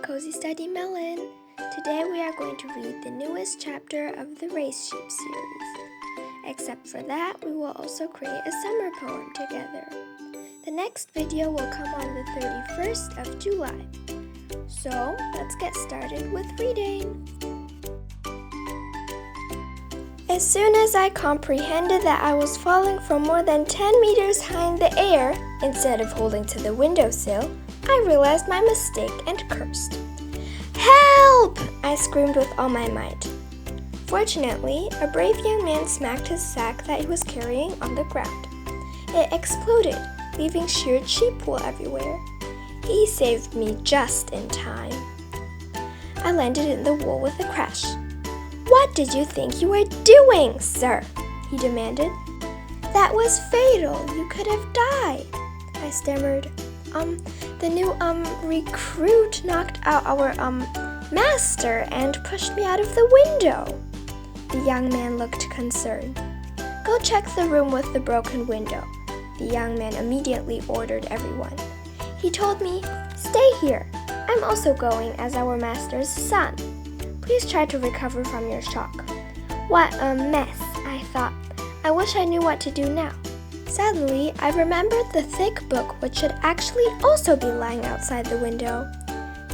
Cozy Study Melon. Today we are going to read the newest chapter of the Race Sheep series. Except for that, we will also create a summer poem together. The next video will come on the 31st of July. So, let's get started with reading. As soon as I comprehended that I was falling from more than 10 meters high in the air, instead of holding to the windowsill, I realized my mistake and cursed. "Help!" I screamed with all my might. Fortunately, a brave young man smacked his sack that he was carrying on the ground. It exploded, leaving sheared sheep wool everywhere. He saved me just in time. I landed in the wool with a crash. "What did you think you were doing, sir?" he demanded. "That was fatal. You could have died," I stammered. The new recruit knocked out our master and pushed me out of the window." The young man looked concerned. "Go check the room with the broken window," the young man immediately ordered everyone. He told me, "Stay here. I'm also going as our master's son. Please try to recover from your shock." What a mess, I thought. I wish I knew what to do now. Suddenly, I remembered the thick book which should actually also be lying outside the window.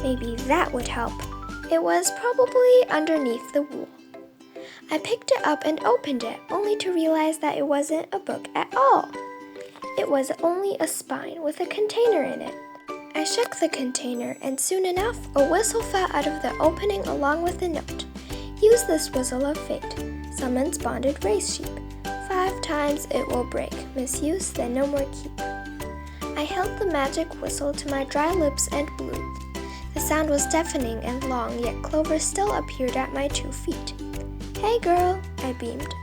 Maybe that would help. It was probably underneath the wool. I picked it up and opened it, only to realize that it wasn't a book at all. It was only a spine with a container in it. I shook the container, and soon enough, a whistle fell out of the opening along with a note. "Use this whistle of fate. Summons bonded race sheep. 5 times it will break. Misuse, then no more keep." I held the magic whistle to my dry lips and blew. The sound was deafening and long, yet Clover still appeared at my 2 feet. "Hey girl," I beamed.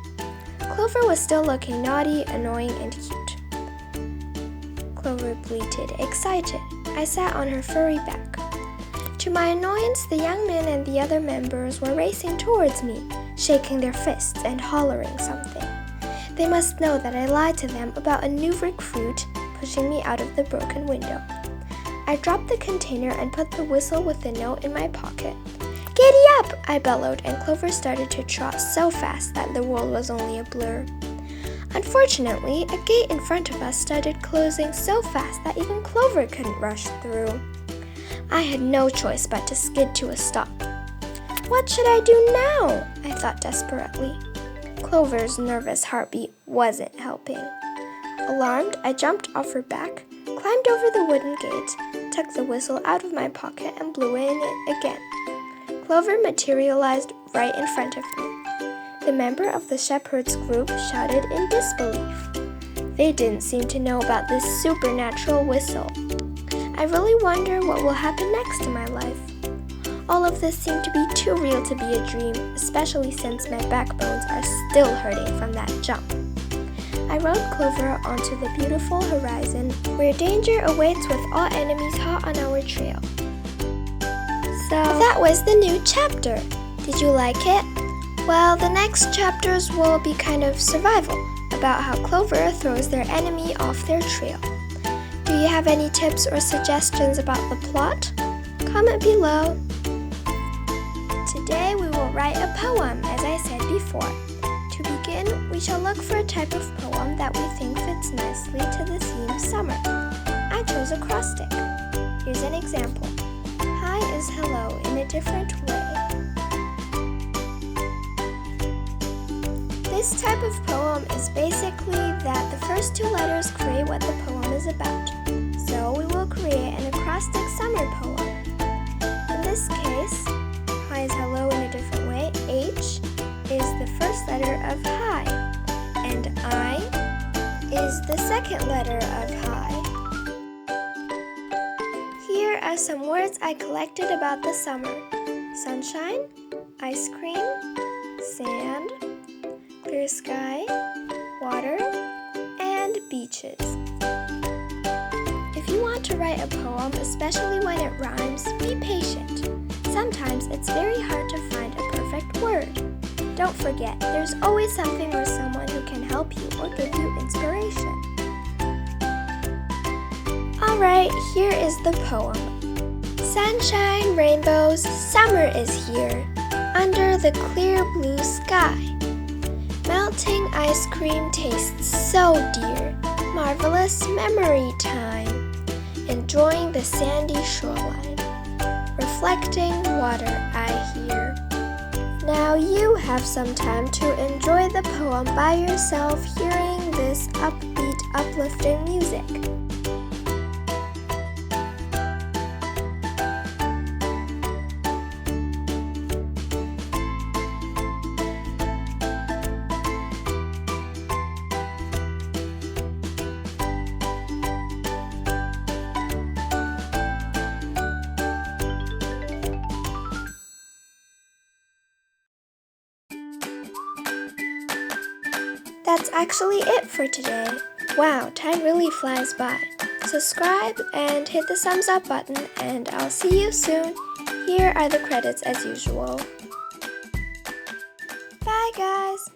Clover was still looking naughty, annoying, and cute. Clover bleated, excited. I sat on her furry back. To my annoyance, the young man and the other members were racing towards me, shaking their fists and hollering something. They must know that I lied to them about a new recruit pushing me out of the broken window. I dropped the container and put the whistle with the note in my pocket. "Giddy up!" I bellowed, and Clover started to trot so fast that the world was only a blur. Unfortunately, a gate in front of us started closing so fast that even Clover couldn't rush through. I had no choice but to skid to a stop. What should I do now? I thought desperately. Clover's nervous heartbeat wasn't helping. Alarmed, I jumped off her back, climbed over the wooden gate, took the whistle out of my pocket, and blew in it again. Clover materialized right in front of me. The member of the shepherd's group shouted in disbelief. They didn't seem to know about this supernatural whistle. I really wonder what will happen next in my life. All of this seemed to be too real to be a dream, especially since my backbones are still hurting from that jump. I rode Clover onto the beautiful horizon, where danger awaits with all enemies hot on our trail. So that was the new chapter. Did you like it? Well, the next chapters will be kind of survival, about how Clover throws their enemy off their trail. Do you have any tips or suggestions about the plot? Comment below. Today we will write a poem, as I said before. To begin, we shall look for a type of poem that we think fits nicely to the theme summer. I chose acrostic. Here's an example. Hi is hello in a different way. This type of poem is basically that the first 2 letters create what the poem is about. So we will create an acrostic summer poem. In this case, hi is hello in a different way. H is the first letter of hi, and I is the second letter of hi. Here are some words I collected about the summer: sunshine, ice cream, sand, clear sky, water, and beaches. If you want to write a poem, especially when it rhymes, be patient. Sometimes it's very hard to find a perfect word. Don't forget, there's always something or someone who can help you or give you inspiration. Alright, here is the poem. Sunshine, rainbows, summer is here, under the clear blue sky. Melting ice cream tastes so dear, marvelous memory time. Enjoying the sandy shoreline, reflecting water I hear. Now you have some time to enjoy the poem by yourself, hearing this upbeat, uplifting music. That's actually it for today. Wow, time really flies by. Subscribe and hit the thumbs up button, and I'll see you soon. Here are the credits as usual. Bye guys!